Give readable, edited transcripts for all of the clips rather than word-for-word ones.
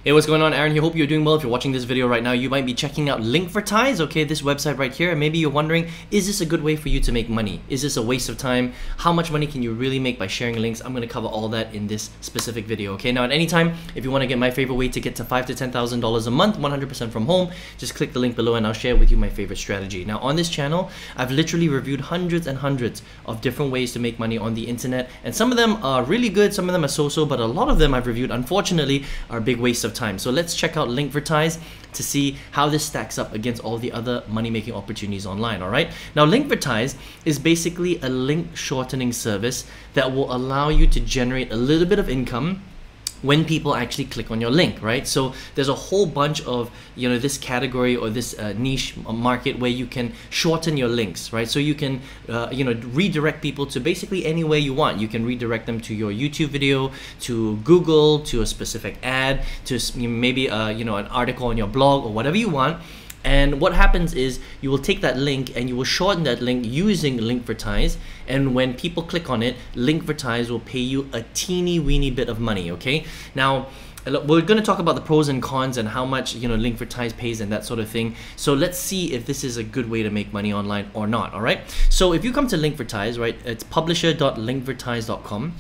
Hey, what's going on? Aaron here. Hope you're doing well. If you're watching this video right now, you might be checking out Linkvertise, okay, this website right here, and maybe you're wondering, is this a good way for you to make money? Is this a waste of time? How much money can you really make by sharing links? I'm going to cover all that in this specific video, okay? Now, at any time, if you want to get my favorite way to get to $5,000 to $10,000 a month, 100% from home, just click the link below and I'll share with you my favorite strategy. Now, on this channel, I've literally reviewed hundreds and hundreds of different ways to make money on the internet, and some of them are really good, some of them are so-so, but a lot of them I've reviewed, unfortunately, are a big waste of time. So let's check out Linkvertise to see how this stacks up against all the other money-making opportunities online, all right? Now, Linkvertise is basically a link shortening service that will allow you to generate a little bit of income when people actually click on your link, right? So there's a whole bunch of, this category or this niche market where you can shorten your links, right? So you can, redirect people to basically anywhere you want. You can redirect them to your YouTube video, to Google, to a specific ad, to maybe, an article on your blog or whatever you want. And what happens is you will take that link and you will shorten that link using Linkvertise, and when people click on it, Linkvertise will pay you a teeny weeny bit of money, okay? Now, we're going to talk about the pros and cons and how much Linkvertise pays and that sort of thing. So let's see if this is a good way to make money online or not, all right? So if you come to Linkvertise, right, it's publisher.linkvertise.com.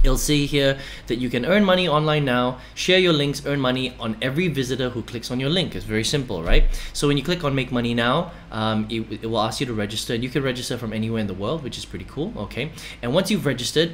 You'll see here that you can earn money online now, share your links, earn money on every visitor who clicks on your link. It's very simple, right? So when you click on make money now, it will ask you to register, and you can register from anywhere in the world, which is pretty cool, okay? And once you've registered,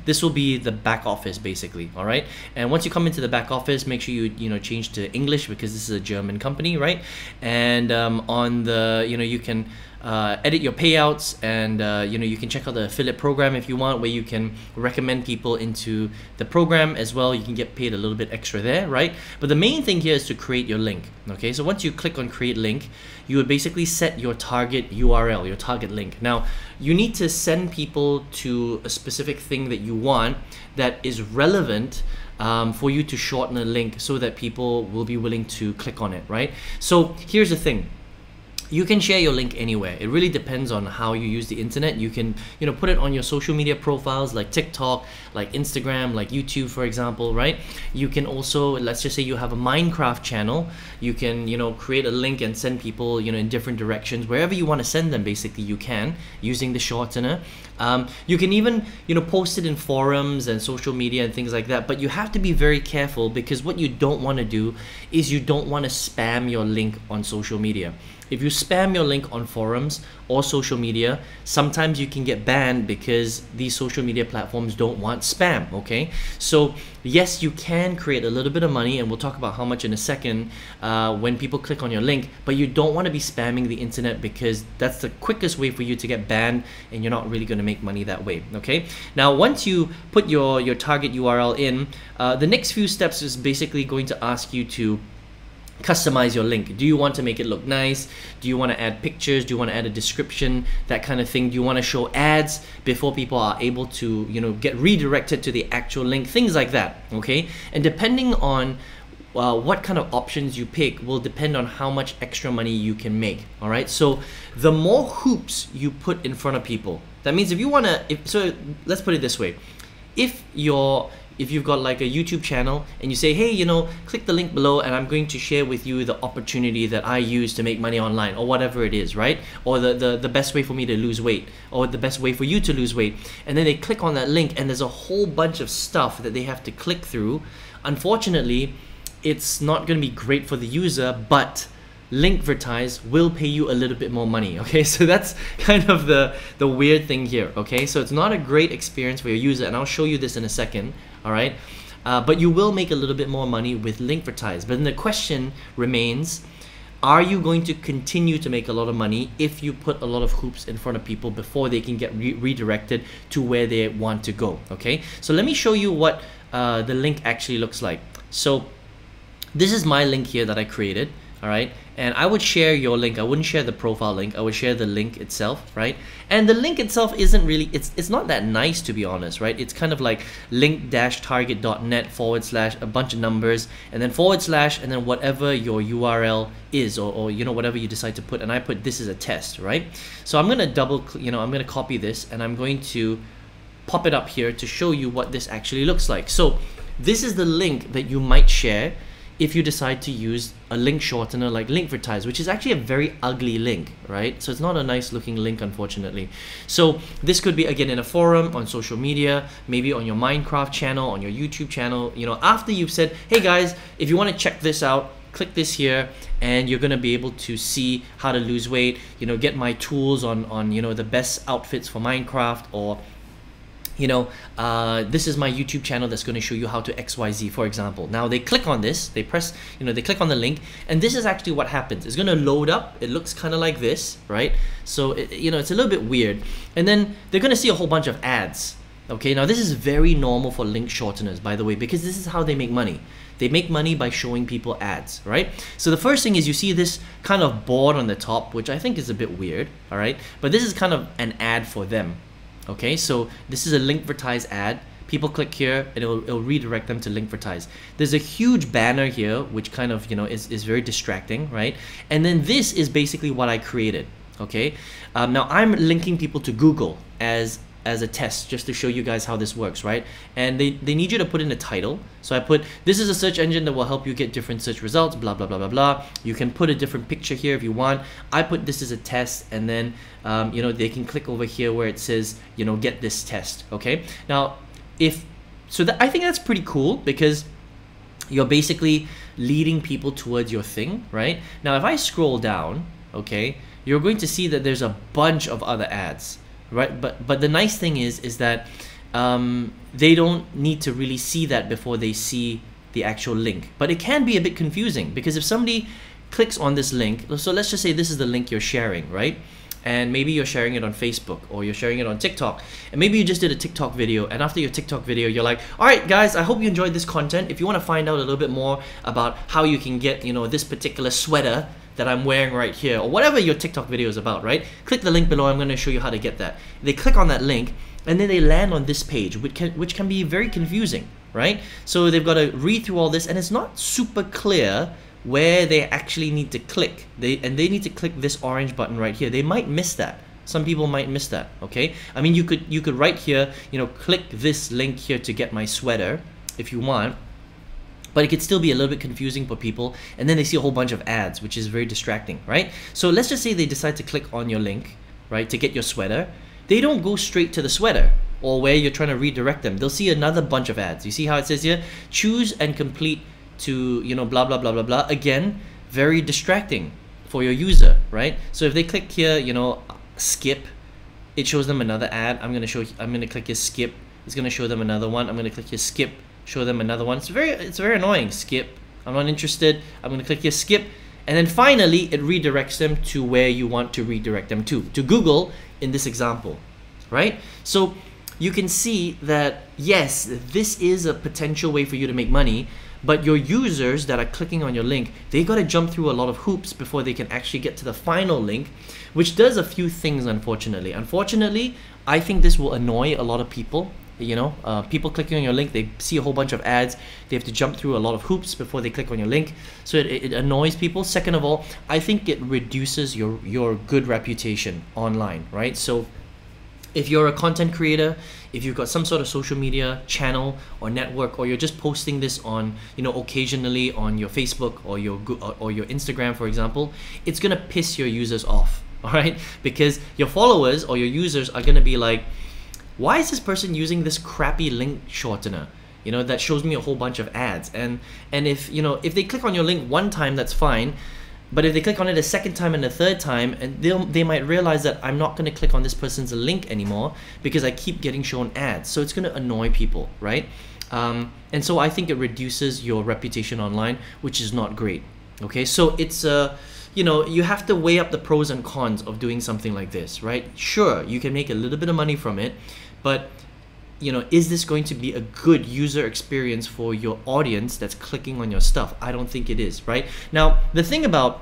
this will be the back office basically, all right? And once you come into the back office, make sure you change to English because this is a German company, right? And on the, you can edit your payouts, and you can check out the affiliate program if you want, where you can recommend people into the program as well. You can get paid a little bit extra there, right? But the main thing here is to create your link, okay? So once you click on create link, you would basically set your target URL, your target link. Now, you need to send people to a specific thing that you want that is relevant for you to shorten a link so that people will be willing to click on it, right? So here's the thing. You can share your link anywhere. It really depends on how you use the internet. You can, put it on your social media profiles like TikTok, like Instagram, like YouTube, for example, right? You can also, let's just say you have a Minecraft channel. You can, create a link and send people, in different directions. Wherever you want to send them, basically, you can, using the shortener. You can even, post it in forums and social media and things like that. But you have to be very careful, because what you don't want to do is you don't want to spam your link on social media. If you spam your link on forums or social media, sometimes you can get banned because these social media platforms don't want spam, okay? So yes, you can create a little bit of money, and we'll talk about how much in a second when people click on your link, but you don't want to be spamming the internet, because that's the quickest way for you to get banned, and you're not really going to make money that way, okay? Now, once you put your target URL in, the next few steps is basically going to ask you to customize your link. Do you want to make it look nice? Do you want to add pictures? Do you want to add a description? That kind of thing. Do you want to show ads before people are able to, get redirected to the actual link? Things like that, okay? And depending on what kind of options you pick will depend on how much extra money you can make, all right? So the more hoops you put in front of people, that means if you want to, so let's put it this way. If you've got like a YouTube channel and you say, hey, click the link below and I'm going to share with you the opportunity that I use to make money online, or whatever it is, right? Or the best way for me to lose weight, or the best way for you to lose weight. And then they click on that link and there's a whole bunch of stuff that they have to click through. Unfortunately, it's not going to be great for the user, but Linkvertise will pay you a little bit more money, okay? So that's kind of the weird thing here, okay? So it's not a great experience for your user, and I'll show you this in a second, all right? But you will make a little bit more money with Linkvertise. But then the question remains, are you going to continue to make a lot of money if you put a lot of hoops in front of people before they can get redirected to where they want to go, okay? So let me show you what the link actually looks like. So this is my link here that I created, all right? And I would share your link. I wouldn't share the profile link. I would share the link itself, right? And the link itself isn't really, it's not that nice, to be honest, right? It's kind of like link-target.net / a bunch of numbers, and then / and then whatever your URL is, or whatever you decide to put. And I put this as a test, right? So I'm gonna I'm gonna copy this, and I'm going to pop it up here to show you what this actually looks like. So this is the link that you might share if you decide to use a link shortener like Linkvertise, which is actually a very ugly link, right? So it's not a nice looking link, unfortunately. So this could be, again, in a forum, on social media, maybe on your Minecraft channel, on your YouTube channel, you know, after you've said, hey guys, if you want to check this out, click this here, and you're going to be able to see how to lose weight, you know, get my tools on you know, the best outfits for Minecraft, or you know, this is my YouTube channel that's going to show you how to XYZ, for example. Now they click on this, they press, you know, they click on the link, and this is actually what happens. It's going to load up. It looks kind of like this, right? So, you know, it's a little bit weird. And then they're going to see a whole bunch of ads. Okay, now this is very normal for link shorteners, by the way, because this is how they make money. They make money by showing people ads, right? So the first thing is you see this kind of board on the top, which I think is a bit weird, all right? But this is kind of an ad for them. Okay, so this is a Linkvertise ad. People click here and it'll redirect them to Linkvertise. There's a huge banner here, which kind of, you know, is very distracting, right? And then this is basically what I created, okay? Now I'm linking people to Google as a test, just to show you guys how this works, right? And they need you to put in a title. So I put, this is a search engine that will help you get different search results, blah, blah, blah, blah, blah. You can put a different picture here if you want. I put this as a test, and then, you know, they can click over here where it says, you know, get this test, okay? Now, I think that's pretty cool, because you're basically leading people towards your thing, right? Now, if I scroll down, okay, you're going to see that there's a bunch of other ads. Right, but the nice thing is that they don't need to really see that before they see the actual link. But it can be a bit confusing, because if somebody clicks on this link, so let's just say this is the link you're sharing, right? And maybe you're sharing it on Facebook, or you're sharing it on TikTok, and maybe you just did a TikTok video, and after your TikTok video you're like, all right guys, I hope you enjoyed this content. If you want to find out a little bit more about how you can get, you know, this particular sweater that I'm wearing right here, or whatever your TikTok video is about, right? Click the link below. I'm going to show you how to get that. They click on that link, and then they land on this page, which can be very confusing, right? So they've got to read through all this, and it's not super clear where they actually need to click. They need to click this orange button right here. They might miss that. Some people might miss that, okay? I mean, you could write here, you know, click this link here to get my sweater if you want. But it could still be a little bit confusing for people, and then they see a whole bunch of ads, which is very distracting, right? So let's just say they decide to click on your link, right, to get your sweater. They don't go straight to the sweater or where you're trying to redirect them. They'll see another bunch of ads. You see how it says here, choose and complete to, you know, blah, blah, blah, blah, blah. Again, very distracting for your user, right? So if they click here, you know, skip, it shows them another ad. I'm going to click here, skip. It's going to show them another one. I'm going to click here, skip. Show them another one. It's very annoying. Skip. I'm not interested. I'm going to click here, skip, and then finally it redirects them to where you want to redirect them to Google in this example, right? So you can see that yes, this is a potential way for you to make money, but your users that are clicking on your link, they got to jump through a lot of hoops before they can actually get to the final link, which does a few things, unfortunately. Unfortunately, I think this will annoy a lot of people. You know, people clicking on your link, they see a whole bunch of ads, they have to jump through a lot of hoops before they click on your link, so it annoys people. Second of all, I think it reduces your good reputation online, right? So if you're a content creator, if you've got some sort of social media channel or network, or you're just posting this on, you know, occasionally on your Facebook or your Instagram, for example, it's gonna piss your users off, all right? Because your followers or your users are gonna be like, why is this person using this crappy link shortener, you know, that shows me a whole bunch of ads? And if, you know, if they click on your link one time, that's fine, but if they click on it a second time and a third time, and they might realize that I'm not going to click on this person's link anymore because I keep getting shown ads. So it's going to annoy people, right? And so I think it reduces your reputation online, which is not great. Okay, so it's you know, you have to weigh up the pros and cons of doing something like this, right? Sure, you can make a little bit of money from it, but you know, is this going to be a good user experience for your audience that's clicking on your stuff? I don't think it is, right? Now, the thing about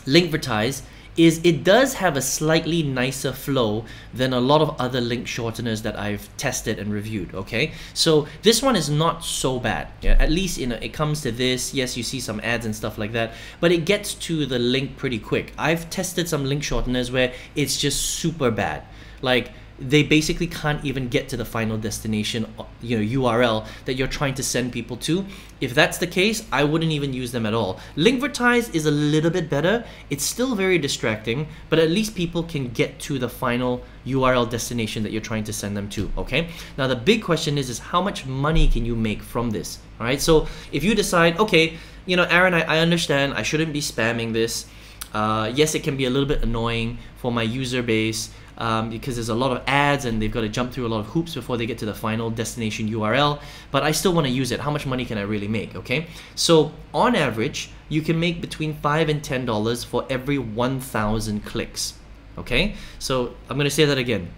Linkvertise is it does have a slightly nicer flow than a lot of other link shorteners that I've tested and reviewed, okay? So this one is not so bad, yeah? At least, you know, it comes to this, yes, you see some ads and stuff like that, but it gets to the link pretty quick. I've tested some link shorteners where it's just super bad. Like, they basically can't even get to the final destination, URL that you're trying to send people to. If that's the case, I wouldn't even use them at all. Linkvertise is a little bit better. It's still very distracting, but at least people can get to the final URL destination that you're trying to send them to, okay? Now the big question is how much money can you make from this, all right? So if you decide, okay, Aaron, I understand I shouldn't be spamming this. Yes, it can be a little bit annoying for my user base, because there's a lot of ads and they've got to jump through a lot of hoops before they get to the final destination URL, but I still want to use it. How much money can I really make, okay? So on average, you can make between $5 and $10 for every 1,000 clicks, okay? So I'm going to say that again.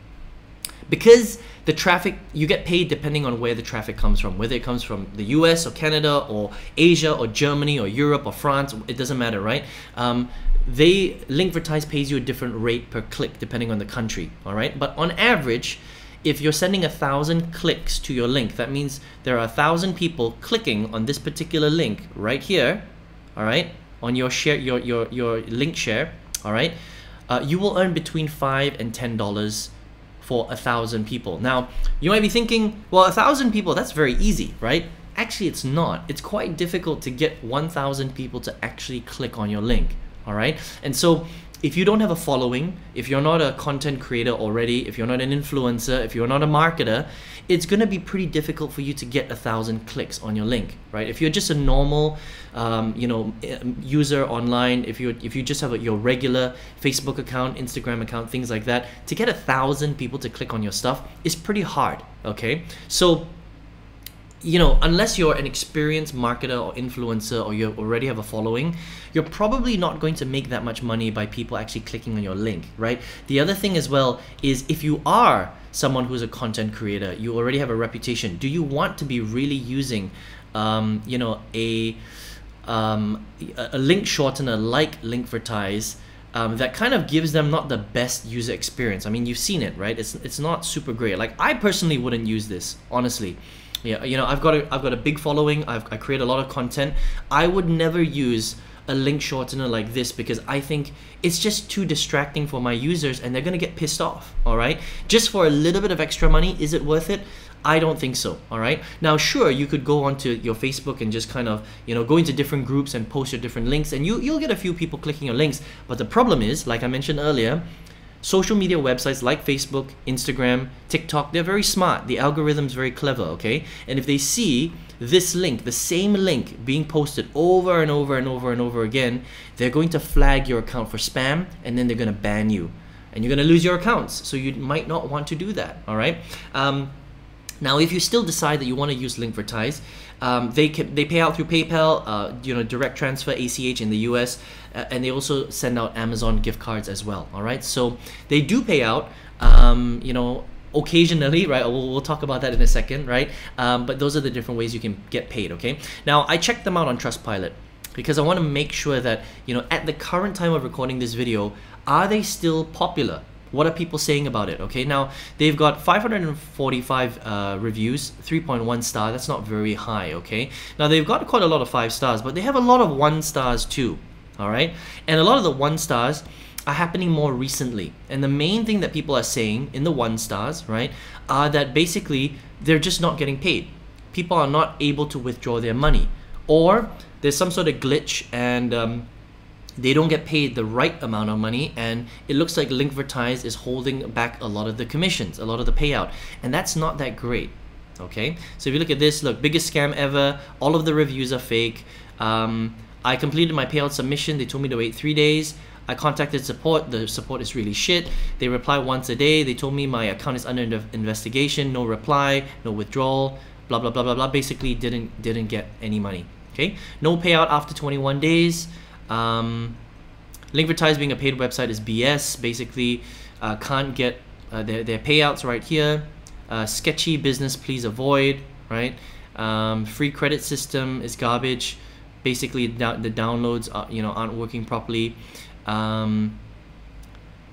Because the traffic, you get paid depending on where the traffic comes from, whether it comes from the US or Canada or Asia or Germany or Europe or France, it doesn't matter, right? Linkvertise pays you a different rate per click depending on the country, all right? But on average, if you're sending 1,000 clicks to your link, that means there are 1,000 people clicking on this particular link right here, all right, on your share, your link share, all right, you will earn between $5 and $10 for 1,000 people. Now, you might be thinking, well, 1,000 people, that's very easy, right? Actually, it's not. It's quite difficult to get 1,000 people to actually click on your link, all right? And so if you don't have a following, if you're not a content creator already, if you're not an influencer, if you're not a marketer, it's gonna be pretty difficult for you to get 1,000 clicks on your link, right? If you're just a normal, user online, if you just have your regular Facebook account, Instagram account, things like that, to get 1,000 people to click on your stuff is pretty hard, okay? So, unless you're an experienced marketer or influencer or you already have a following, you're probably not going to make that much money by people actually clicking on your link, right? The other thing as well is if you are someone who's a content creator, you already have a reputation, do you want to be really using a link shortener like Linkvertise that kind of gives them not the best user experience? I mean, you've seen it, right? It's not super great. Like, I personally wouldn't use this, honestly. Yeah, I've got a big following. I create a lot of content. I would never use a link shortener like this because I think it's just too distracting for my users and they're gonna get pissed off, all right? Just for a little bit of extra money, is it worth it? I don't think so, all right? Now, sure, you could go onto your Facebook and just kind of, go into different groups and post your different links and you'll get a few people clicking your links. But the problem is, like I mentioned earlier, social media websites like Facebook, Instagram, TikTok, they're very smart. The algorithm's very clever, okay? And if they see this link, the same link being posted over and over and over and over again, they're going to flag your account for spam and then they're gonna ban you. And you're gonna lose your accounts. So you might not want to do that, all right? Now, if you still decide that you want to use Linkvertise, they pay out through PayPal, direct transfer, ACH in the US, and they also send out Amazon gift cards as well. All right, so they do pay out, occasionally, right? We'll talk about that in a second, right? But those are the different ways you can get paid. Okay. Now, I checked them out on Trustpilot because I want to make sure that at the current time of recording this video, are they still popular? What are people saying about it? Okay, now they've got 545 reviews, 3.1 star. That's not very high, okay? Now they've got quite a lot of 5 stars, but they have a lot of 1 stars too, all right? And a lot of the 1 stars are happening more recently. And the main thing that people are saying in the 1 stars, right, are that basically they're just not getting paid. People are not able to withdraw their money, or there's some sort of glitch and they don't get paid the right amount of money, and it looks like Linkvertise is holding back a lot of the commissions, a lot of the payout, and that's not that great. Okay, so if you look at this, look, biggest scam ever, all of the reviews are fake. I completed my payout submission, they told me to wait 3 days. I contacted support, the support is really shit. They reply once a day. They told me my account is under investigation, no reply, no withdrawal, blah blah blah blah blah. Basically didn't get any money. Okay, no payout after 21 days. Linkvertise being a paid website is BS. Basically, can't get their payouts right here. Sketchy business, please avoid. Right? Free credit system is garbage. Basically, the downloads aren't working properly.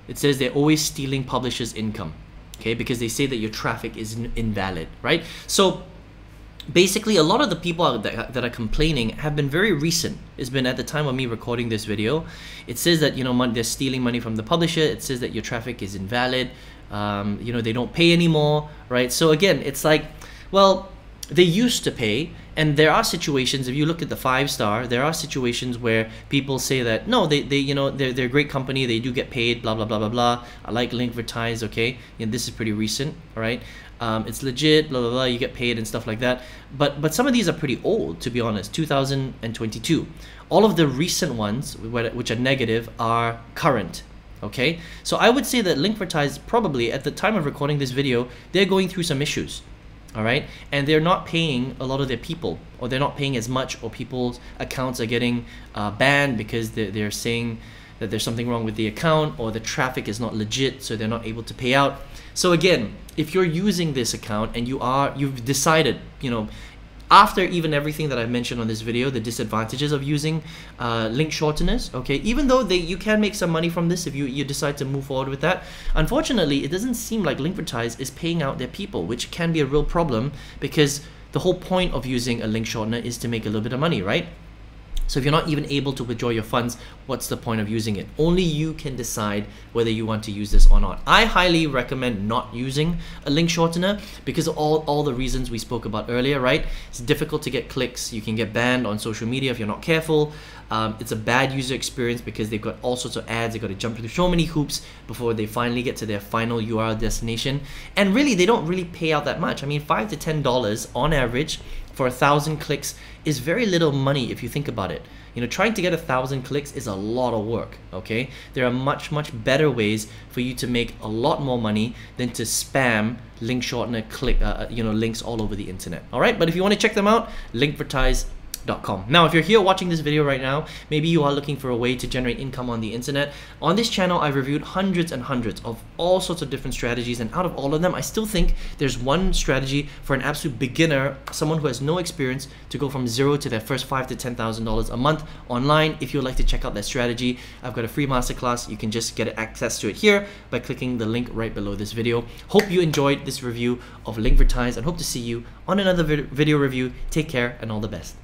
It says they're always stealing publishers' income. Okay, because they say that your traffic is invalid. Right? So basically a lot of the people that are complaining have been very recent. It's been at the time of me recording this video. It says that, you know, they're stealing money from the publisher. It says that your traffic is invalid. You know, they don't pay anymore, right? So again, it's like, well, they used to pay, and there are situations, if you look at the 5-star, there are situations where people say that no, they you know, they're a great company, they do get paid, blah blah blah blah blah. I like Linkvertise, okay, and this is pretty recent, all right. It's legit, blah blah blah, you get paid and stuff like that. But some of these are pretty old, to be honest. 2022. All of the recent ones, which are negative, are current. Okay, so I would say that Linkvertise probably at the time of recording this video, they're going through some issues. All right, and they're not paying a lot of their people, or they're not paying as much, or people's accounts are getting banned because they're saying that there's something wrong with the account, or the traffic is not legit, so they're not able to pay out. So again, if you're using this account and you've decided, you know, after even everything that I've mentioned on this video, the disadvantages of using link shorteners, okay, even though you can make some money from this if you decide to move forward with that, unfortunately, it doesn't seem like Linkvertise is paying out their people, which can be a real problem, because the whole point of using a link shortener is to make a little bit of money, right? So if you're not even able to withdraw your funds, what's the point of using it? Only you can decide whether you want to use this or not. I highly recommend not using a link shortener because of all the reasons we spoke about earlier, right? It's difficult to get clicks. You can get banned on social media if you're not careful. It's a bad user experience because they've got all sorts of ads. They've got to jump through so many hoops before they finally get to their final URL destination. And really, they don't really pay out that much. I mean, $5 to $10 on average for 1,000 clicks is very little money if you think about it. You know, trying to get 1,000 clicks is a lot of work, okay? There are much better ways for you to make a lot more money than to spam link shortener links all over the internet. All right, but if you want to check them out, Linkvertise.com. Now, if you're here watching this video right now, maybe you are looking for a way to generate income on the internet. On this channel, I've reviewed hundreds and hundreds of all sorts of different strategies, and out of all of them, I still think there's one strategy for an absolute beginner, someone who has no experience, to go from zero to their first $5,000 to $10,000 a month online. If you'd like to check out that strategy, I've got a free masterclass. You can just get access to it here by clicking the link right below this video. Hope you enjoyed this review of Linkvertise and hope to see you on another video review. Take care and all the best.